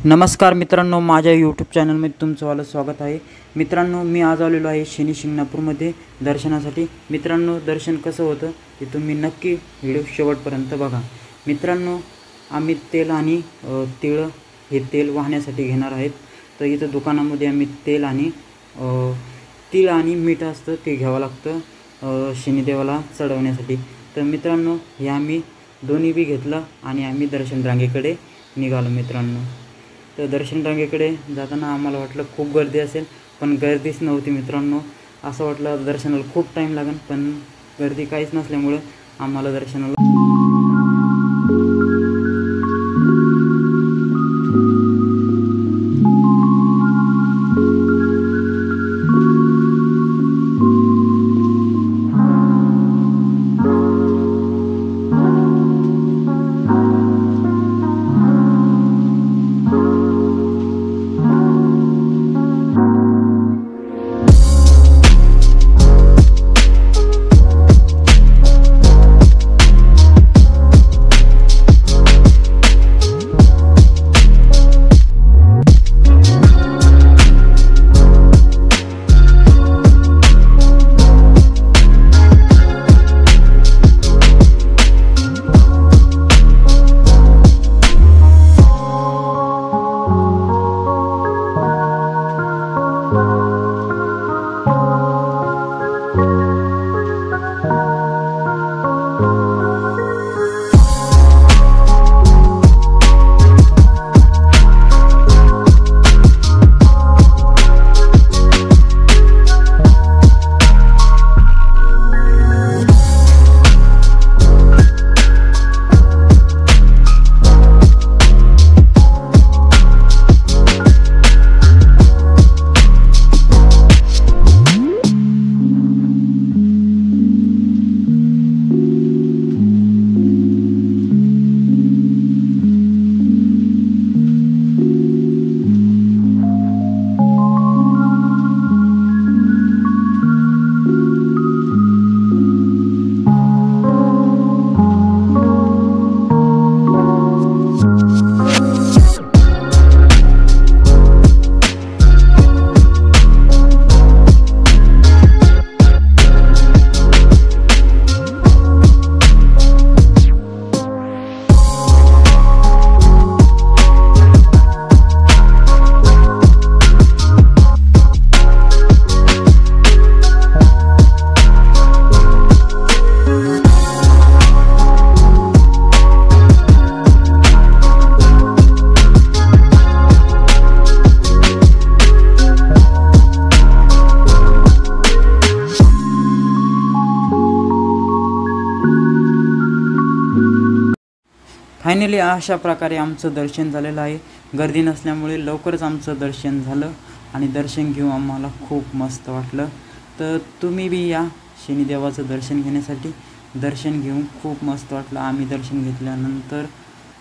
नमस्कार मित्रांनो, माझ्या यूट्यूब चॅनलमध्ये तुमचं स्वागत आहे। मित्रांनो, मी आज आलेलो आहे शनी शिंगणापूरमध्ये दर्शनासाठी। मित्रांनो, दर्शन कसं होतं ते तुम्ही नक्की व्हिडिओ शेवटपर्यंत बघा। मित्रांनो, आम्ही तेल आणि तिळ हे तेल वाहण्यासाठी घेणार आहेत। तर इथं दुकानामध्ये आम्ही तेल आणि तिळ आणि मीठ असतं ते घ्यावं लागतं शनिदेवाला चढवण्यासाठी। तर मित्रांनो, हे आम्ही दोन्ही बी घेतलं आणि आम्ही दर्शन रांगेकडे निघालो। मित्रांनो, तर दर्शन रांगेकडे जाताना आम्हाला वाटलं खूप गर्दी असेल, पण गर्दीच नव्हती। मित्रांनो, असं वाटलं दर्शनाला खूप टाईम लागेल, पण गर्दी काहीच नसल्यामुळे आम्हाला दर्शनाला फायनली अशा प्रकारे आमचं दर्शन झालेलं आहे। गर्दी नसल्यामुळे लवकरच आमचं दर्शन झालं आणि दर्शन घेऊन आम्हाला खूप मस्त वाटलं। तर तुम्ही बी या शनिदेवाचं दर्शन घेण्यासाठी। दर्शन घेऊन खूप मस्त वाटलं। आम्ही दर्शन घेतल्यानंतर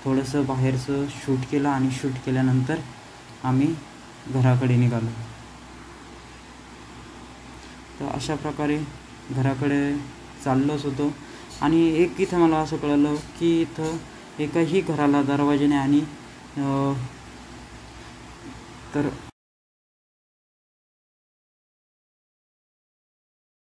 थोडंसं बाहेरचं शूट केलं आणि शूट केल्यानंतर आम्ही घराकडे निघालो। तर अशा प्रकारे घराकडे चाललोच होतो आणि एक इथं मला असं कळलं की इथं एकाही घराला दरवाजाने आणि तर